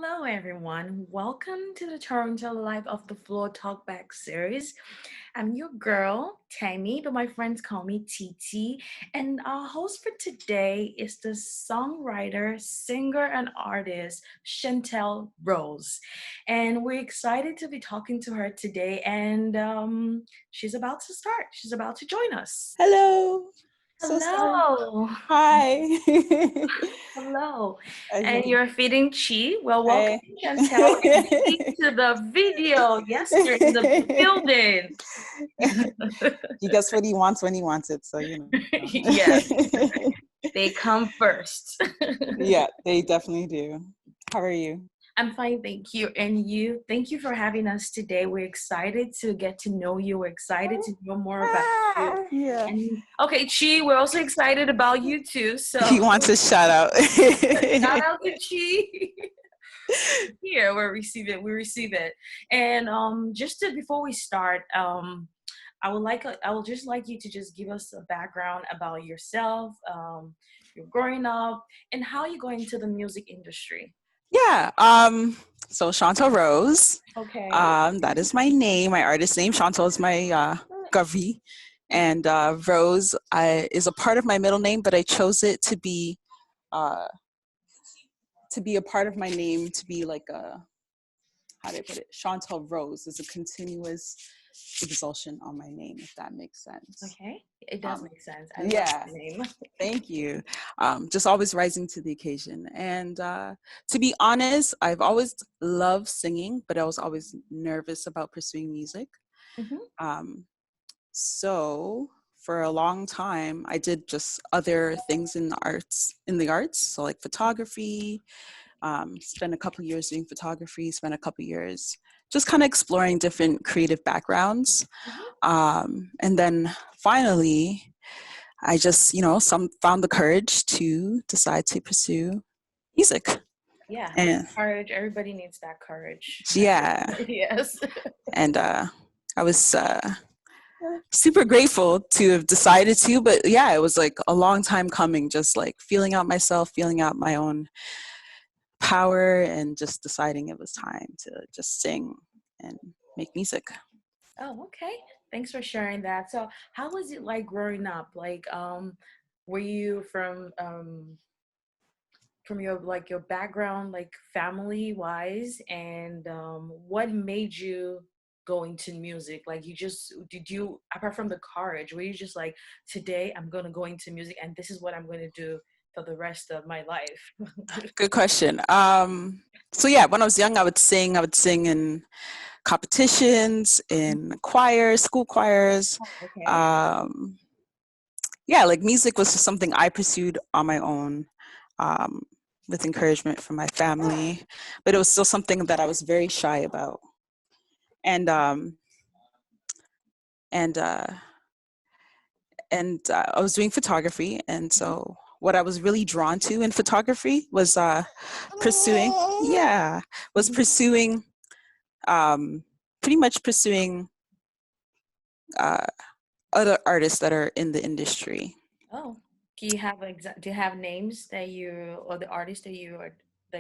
Hello, everyone. Welcome to the Toronto Life of the Floor Talkback series. I'm your girl, Temi, but my friends call me TT. And our host for today is the songwriter, singer, and artist, Chantal Rose. And we're excited to be talking to her today. And she's about to start, she's about to join us. Hello. So sorry. Hello. Hi. Hello. And Okay. you're feeding Chi. Well, welcome, Hi. Chantel and Chi, to the video. Yes, you're in the building. He gets what he wants when he wants it. So, Yes, they come first. Yeah, they definitely do. How are you? I'm fine, thank you. And you, thank you for having us today. We're excited to get to know you. We're excited to know more about you. Yeah. And okay, Chi, we're also excited about you too. So He wants a shout out. shout out to Chi. Here we receive it. And just to before we start, I would just like you to just give us a background about yourself, your growing up, and how you go into the music industry. Yeah. So Chantal Rose. Okay. That is my name, my artist name. Chantal is my Gavi. And Rose is a part of my middle name, but I chose it uh, to be a part of my name, to be like a, how do I put it? Chantal Rose is a continuous exaltation on my name, if that makes sense. Okay, it does make sense. I love Yeah, the name. thank you. Just always rising to the occasion. And to be honest, I've always loved singing, but I was always nervous about pursuing music. Hmm. Um, so for a long time, I did just other things in the arts. So like photography, spent a couple years doing photography, spent a couple years just kind of exploring different creative backgrounds. Hmm. And then finally, I just, found the courage to decide to pursue music. Yeah, And courage. Everybody needs that courage. yeah, Yes. and I was super grateful to have decided to, but yeah, it was like a long time coming, just like feeling out myself, feeling out my own power, and just deciding it was time to just sing and make music. Oh, okay. Thanks for sharing that. So, how was it like growing up? Like, were you from your like your background, like family wise, and what made you go into music? Like, you just did you apart from the courage, were you just like, today I'm gonna go into music and this is what I'm gonna do for the rest of my life? Good question. So yeah, when I was young, I would sing in competitions, in choirs, school choirs. Okay. Um, yeah, like music was just something I pursued on my own, um, with encouragement from my family, but it was still something that I was very shy about. And and uh, and I was doing photography, and so what I was really drawn to in photography was pursuing, yeah, was Mhm. pursuing, um, pretty much pursuing uh, other artists that are in the industry. Oh, do you have names that you or the artists that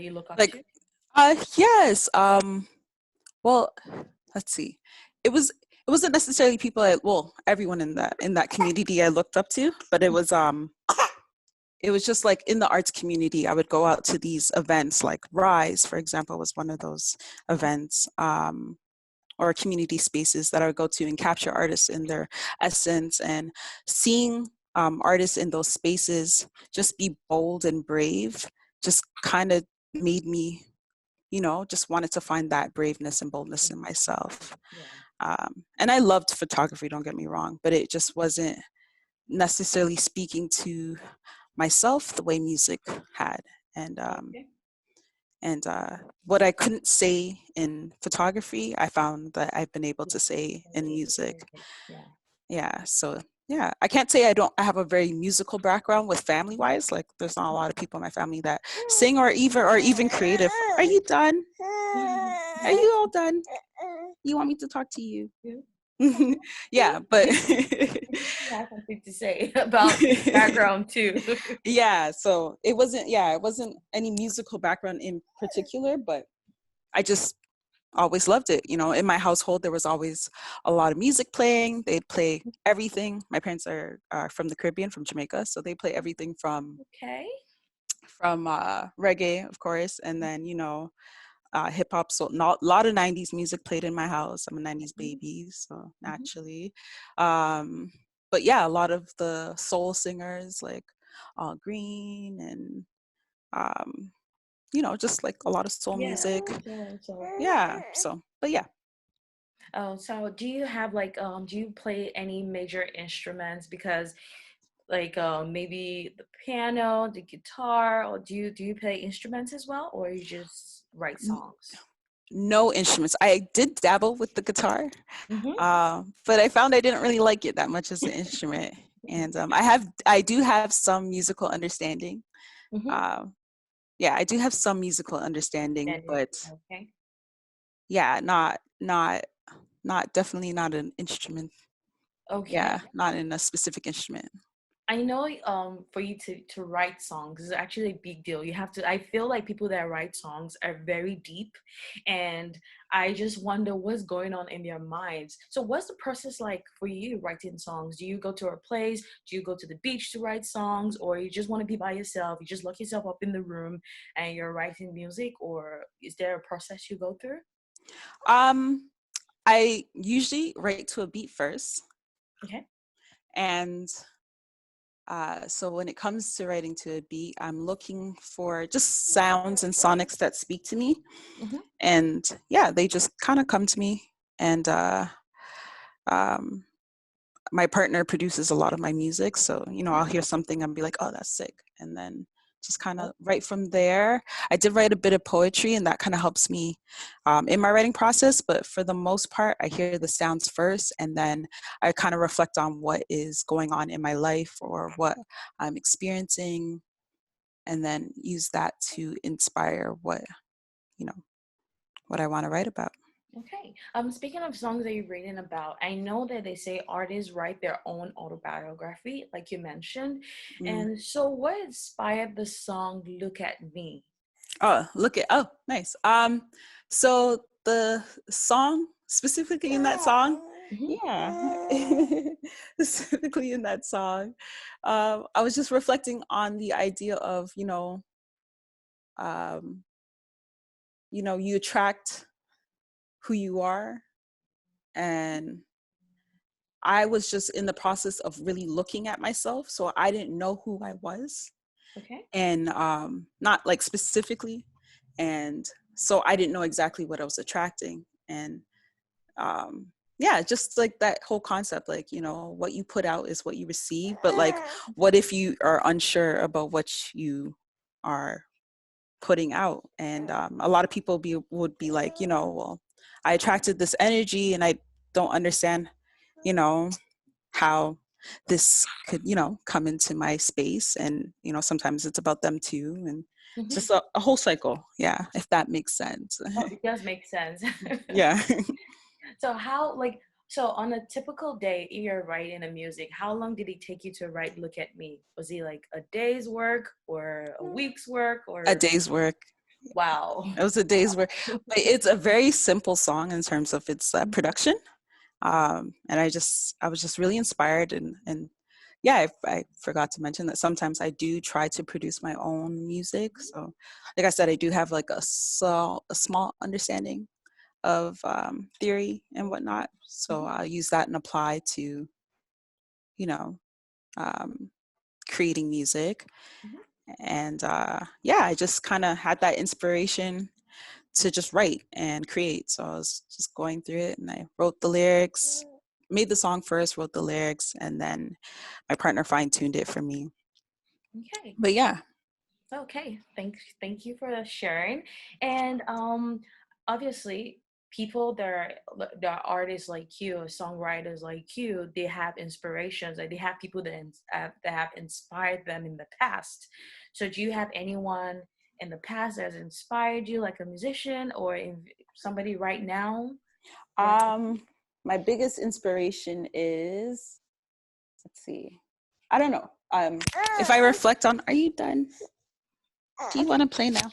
you look up Like, to? yes. Well, let's see. It was it wasn't necessarily people well, everyone in that community I looked up to, but it was just like in the arts community, I would go out to these events, like Rise, for example, was one of those events, or community spaces that I would go to and capture artists in their essence, and seeing artists in those spaces just be bold and brave just kind of made me, just wanted to find that braveness and boldness in myself. Yeah. And I loved photography, don't get me wrong, but it just wasn't necessarily speaking to myself the way music had. And Okay. what I couldn't say in photography, I found that I've been able to say in music. Yeah. Yeah, so yeah, I can't say I have a very musical background with family wise. Like, there's not a lot of people in my family that sing or even creative. Are you done? Are you all done? You want me to talk to you? Yeah. Yeah, but You have something to say about background too. yeah, so it wasn't any musical background in particular, but I just always loved it. In my household, there was always a lot of music playing. They'd play everything. My parents are from the Caribbean, from Jamaica, so they play everything Okay. from reggae, of course, and then hip hop. So not a lot of '90s music played in my house. I'm a '90s Mhm, baby, so mhm. naturally. Um, but yeah, a lot of the soul singers like Green and just like a lot of soul Yeah. music. So. Yeah. So, but yeah. Oh, so do you have like do you play any major instruments? Because like maybe the piano, the guitar, or do you play instruments as well, or you just write songs? No instruments. I did dabble with the guitar, Mm-hmm. but I found I didn't really like it that much as an instrument. And I do have some musical understanding. Mm-hmm. Um, yeah, I do have some musical understanding, And but okay. yeah, not definitely not an instrument. Okay. Yeah, not in a specific instrument. I know for you to write songs is actually a big deal. You have to I feel like people that write songs are very deep, and I just wonder what's going on in their minds. So what's the process like for you writing songs? Do you go to a place? Do you go to the beach to write songs, or you just want to be by yourself? You just lock yourself up in the room and you're writing music, or is there a process you go through? Um, I usually write to a beat first, Okay. and so when it comes to writing to a beat, I'm looking for just sounds and sonics that speak to me, Mm-hmm. and yeah, they just kind of come to me. And um, my partner produces a lot of my music, so I'll hear something and be like, oh, that's sick, and then just kind of right from there. I did write a bit of poetry, and that kind of helps me in my writing process, but for the most part I hear the sounds first, and then I kind of reflect on what is going on in my life or what I'm experiencing, and then use that to inspire you know what I want to write about. Okay. Speaking of songs that you're reading about, I know that they say artists write their own autobiography, like you mentioned. Mm. And so what inspired the song Look at Me? Oh, nice. So the song, specifically in that song, Hmm. yeah, specifically in that song, I was just reflecting on the idea of, um, you attract who you are. And I was just in the process of really looking at myself. So I didn't know who I was, Okay. and not like specifically. And so I didn't know exactly what I was attracting. And yeah, just like that whole concept, like, what you put out is what you receive. But like, what if you are unsure about what you are putting out? And a lot of people would be like, well, I attracted this energy and I don't understand, you know, how this could, come into my space. And, sometimes it's about them too. And Hmm. just a whole cycle. Yeah, if that makes sense. Oh, it does make sense. Yeah. So so on a typical day you're writing a music, how long did it take you to write Look at Me? Was it like a day's work or a week's work A or day's work. wow? It was a day's work. But it's a very simple song in terms of its production. And I was just really inspired. And yeah, I forgot to mention that sometimes I do try to produce my own music. So like I said, I do have like a small understanding of theory and whatnot. So Mhm, I'll use that and apply to, you know, um, creating music. mhm, And yeah, I just kind of had that inspiration to just write and create. So I was just going through it, and I wrote the lyrics, made the song first, wrote the lyrics, and then my partner fine-tuned it for me. okay. But yeah. Okay, thank you for sharing. And obviously, people that are artists like you, songwriters like you, they have inspirations. Like they have people that have inspired them in the past. So, do you have anyone in the past that has inspired you, like a musician or somebody right now? That um my biggest inspiration is, let's see, I don't know. If I reflect on, are you done? Do you want to play now?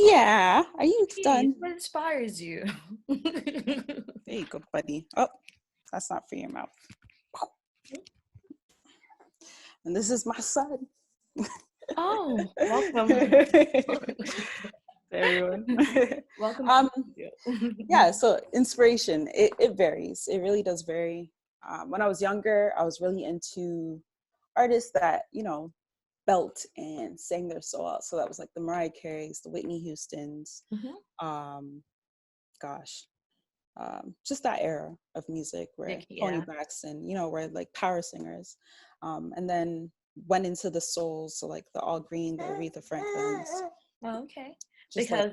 Yeah. Are you done? What inspires you? There you go, buddy. Oh, that's not for your mouth. And this is my son. Oh, welcome. Everyone. Welcome. Yeah, so inspiration, it varies. It really does vary. When I was younger, I was really into artists that, belt and sang their soul out. So that was like the Mariah Careys, the Whitney Houstons, um, gosh, just that era of music where Toni Braxton, were like power singers. And then went into the soul, so like the All Green, the Aretha Franklins. Oh, okay. Just Because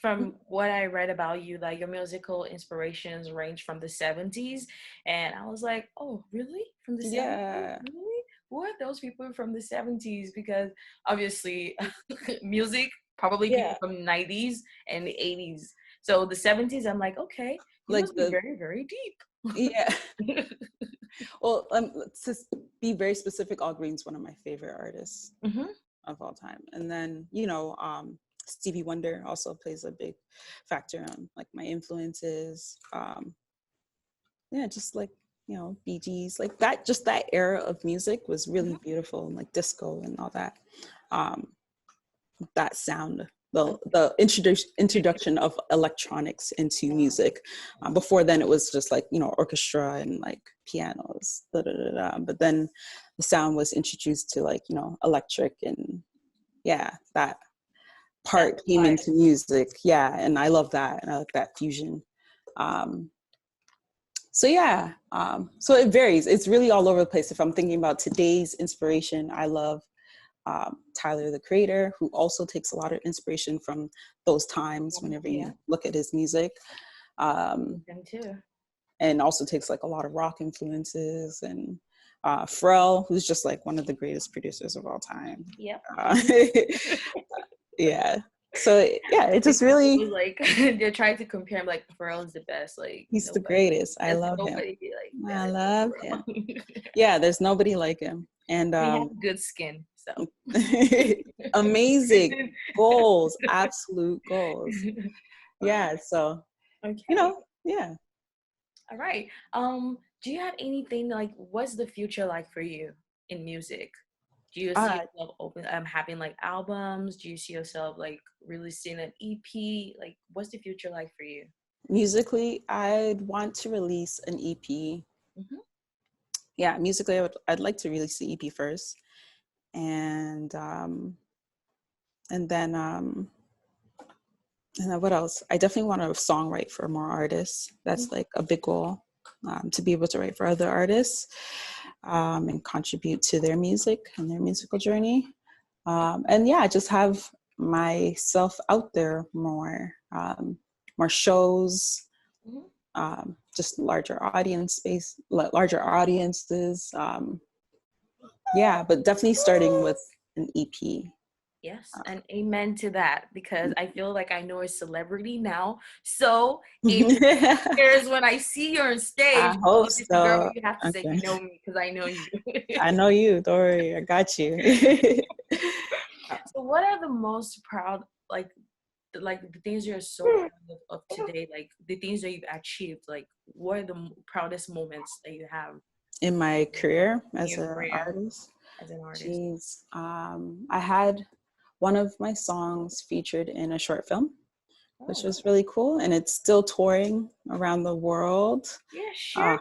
from what I read about you, like your musical inspirations range from the 70s, and I was like, oh, really? From the 70s? Really? Who are those people from the 70s? Because obviously music probably people from the 90s and the 80s. So the 70s, I'm like, okay, you must be very, very deep. Yeah. Well, to be very specific, All Green's one of my favorite artists of all time. And then, Stevie Wonder also plays a big factor on like my influences. Just like, Bee Gees, like that, just that era of music was really beautiful, and like disco and all that. That sound, the introduction of electronics into music. Before then it was just like, orchestra and like pianos, but then the sound was introduced to like, electric, and that part came into music. And I love that, and I like that fusion. So it varies. It's really all over the place. If I'm thinking about today's inspiration, I love Tyler, the Creator, who also takes a lot of inspiration from those times whenever you look at his music. Them too. And also takes like a lot of rock influences, and Pharrell, who's just like one of the greatest producers of all time. Yep. Yeah. So it just really was like they're trying to compare him, like Pharrell is the best, like he's the greatest. I love him. I love him. Yeah, there's nobody like him. And he has good skin, so amazing goals, absolute goals. Yeah, so yeah. All right. Do you have anything like what's the future like for you in music? Do you see yourself having like albums? Do you see yourself like releasing an EP? Like what's the future like for you? Musically, I'd want to release an EP. Yeah, musically, I'd like to release the EP first, and then what else? I definitely want to songwrite for more artists. That's like a big goal, to be able to write for other artists, and contribute to their music and their musical journey. And just have myself out there more, more shows, just larger audiences. But definitely starting with an EP. Yes, and amen to that, because I feel like I know a celebrity now. So here's when I see you on stage. I hope so. Girl, you have to say you know me because I know you. I know you. Don't worry, I got you. So what are the most proud, like the things you're so proud of today, like the things that you've achieved, like what are the proudest moments that you have in my career as an artist? Jeez. I had one of my songs featured in a short film, which was really cool, and it's still touring around the world. Yeah, sure.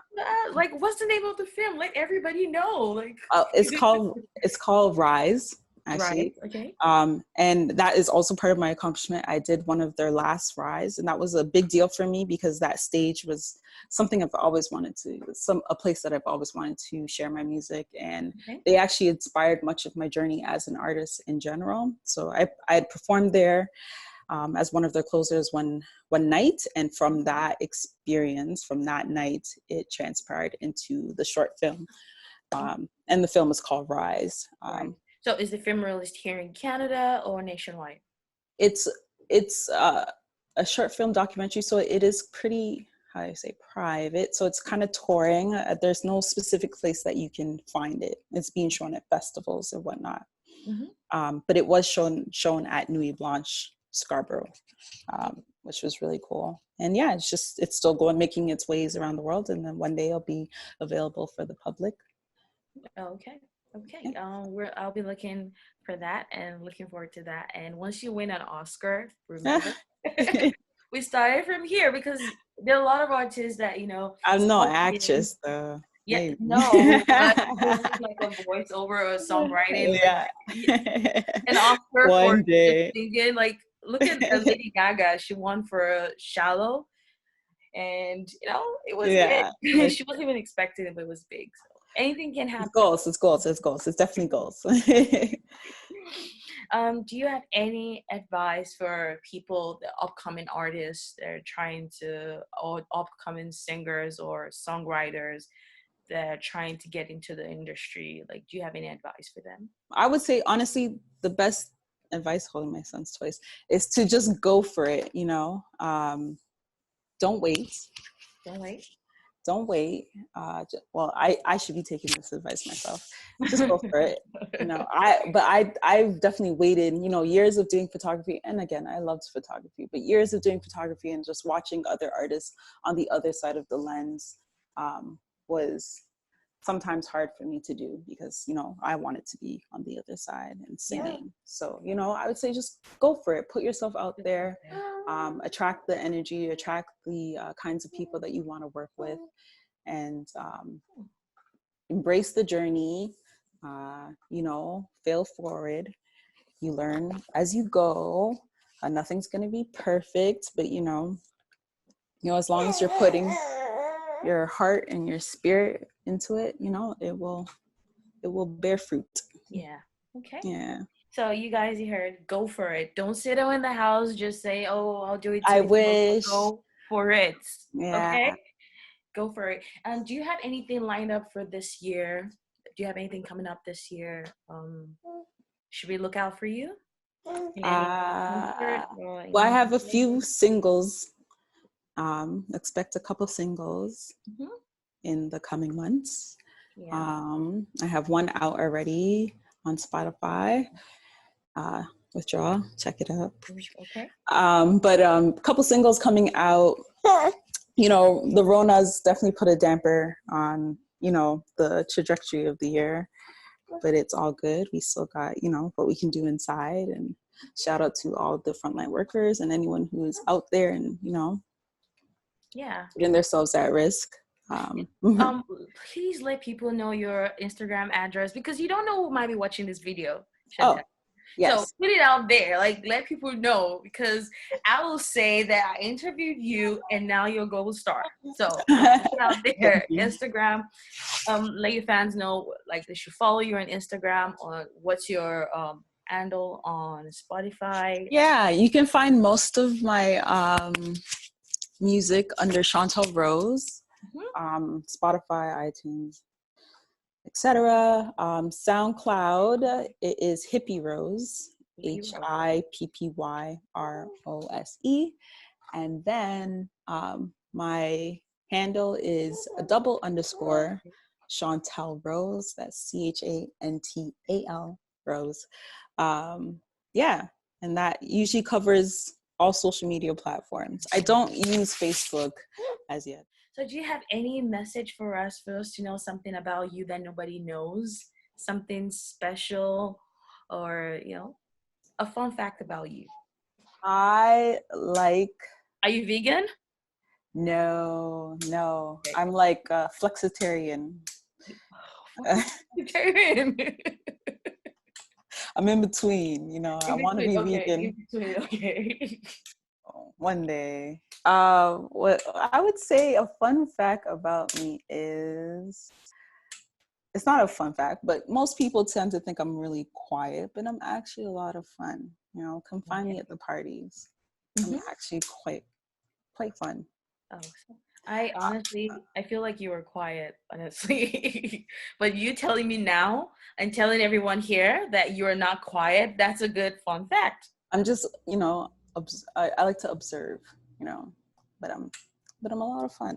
Like, what's the name of the film? Let everybody know. Like, it's called Rise. Actually, right. Okay. And that is also part of my accomplishment. I did one of their last Rise, and that was a big deal for me because that stage was something I've always wanted to, a place that I've always wanted to share my music, and they actually inspired much of my journey as an artist in general. So I had performed there as one of their closers one night, and from that experience, from that night, it transpired into the short film, and the film is called Rise. So is the film released here in Canada or nationwide? It's a short film documentary, so it is pretty, how do I say, private. So it's kind of touring. There's no specific place that you can find it. It's being shown at festivals and whatnot. But it was shown at Nuit Blanche Scarborough, which was really cool. And yeah, it's still making its ways around the world, and then one day it'll be available for the public. Okay. I'll be looking for that and looking forward to that. And once you win an Oscar, remember, we started from here, because there are a lot of artists that, I'm no actress though. Yeah, Maybe. no, but doing like a voiceover or songwriting, Yeah. an Oscar for One day. singing. Like, look at Lady Gaga. She won for Shallow, and it was big. She wasn't even expecting it, but it was big. So anything can happen. It's goals. It's definitely goals. Do you have any advice for people, the upcoming artists that are trying to, or upcoming singers or songwriters that are trying to get into the industry? Like, do you have any advice for them? I would say, honestly, the best advice, holding my son's toys, is to just go for it. Don't wait. Well, I should be taking this advice myself. Just go for it. I've definitely waited, years of doing photography. And again, I loved photography, but years of doing photography and just watching other artists on the other side of the lens was sometimes hard for me to do, because, I wanted to be on the other side and singing. Yeah. So, I would say just go for it. Put yourself out there, attract the energy, attract the kinds of people that you want to work with, and embrace the journey, fail forward. You learn as you go. Nothing's going to be perfect, but, as long as you're putting your heart and your spirit into it, it will bear fruit. Yeah. Okay. Yeah. So you guys, you heard, go for it. Don't sit in the house, just say, oh, I'll do it. I wish. Go for it. Yeah. Okay. Go for it. And do you have anything lined up for this year? Do you have anything coming up this year? Should we look out for you? Well, I have a few singles. Expect a couple singles in the coming months. Yeah. I have one out already on Spotify. Withdraw, check it out. Okay. But a couple singles coming out. The Rona's definitely put a damper on, the trajectory of the year, but it's all good. We still got, what we can do inside. And shout out to all the frontline workers and anyone who is out there and, putting themselves at risk. Please let people know your Instagram address, because you don't know who might be watching this video. Chantal. Oh, yes. So put it out there, like, let people know, because I will say that I interviewed you and now you're a global star. So put it out there. Instagram, let your fans know, like, they should follow you on Instagram, or what's your handle on Spotify? Yeah, you can find most of my music under Chantal Rose, Spotify, iTunes, etc. SoundCloud, it is Hippie Rose, HippyRose. And then my handle is a _ Chantal Rose. That's CHANTAL Rose. And that usually covers all social media platforms. I don't use Facebook as yet. So do you have any message for us to know something about you that nobody knows? Something special, or, a fun fact about you? Are you vegan? No. Okay. I'm like flexitarian. Flexitarian. I'm in between, I want to be vegan. In between, okay. One day. What I would say a fun fact about me is, it's not a fun fact, but most people tend to think I'm really quiet, but I'm actually a lot of fun. Come find me at the parties. I'm actually quite fun. Oh, I honestly, I feel like you were quiet, honestly. But you telling me now and telling everyone here that you're not quiet, that's a good fun fact. I'm just, I like to observe, but I'm but I'm a lot of fun.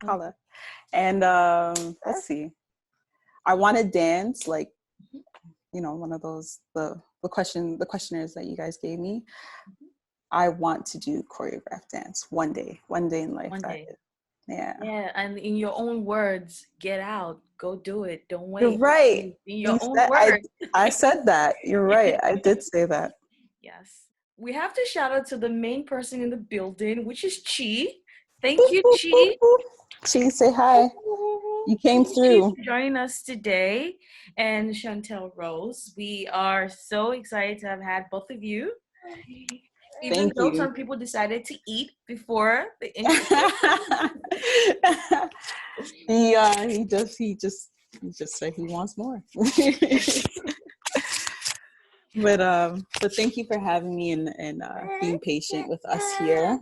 Okay. Holla. And let's see. I want to dance like, one of those the questionnaires that you guys gave me. I want to do choreographed dance one day in life. One That day. is, yeah. Yeah, and in your own words, get out, go do it. Don't You're wait. right. In your You own said words. I said that. You're right. I did say that. Yes. We have to shout out to the main person in the building, which is Chi. Thank you, Chi. She say hi. You came Thank you through. for joining us today. And Chantal Rose, we are so excited to have had both of you. Even Thank though you. some people decided to eat before the interview. He just said he wants more. But thank you for having me and being patient with us here.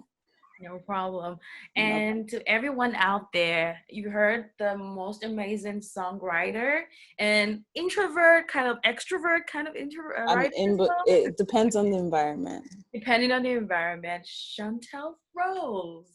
No problem. No And to everyone out there, you heard the most amazing songwriter and introvert, kind of extrovert, kind of introvert I'm writer in, as but well, it depends on the environment. depending on the environment. Chantal Rose.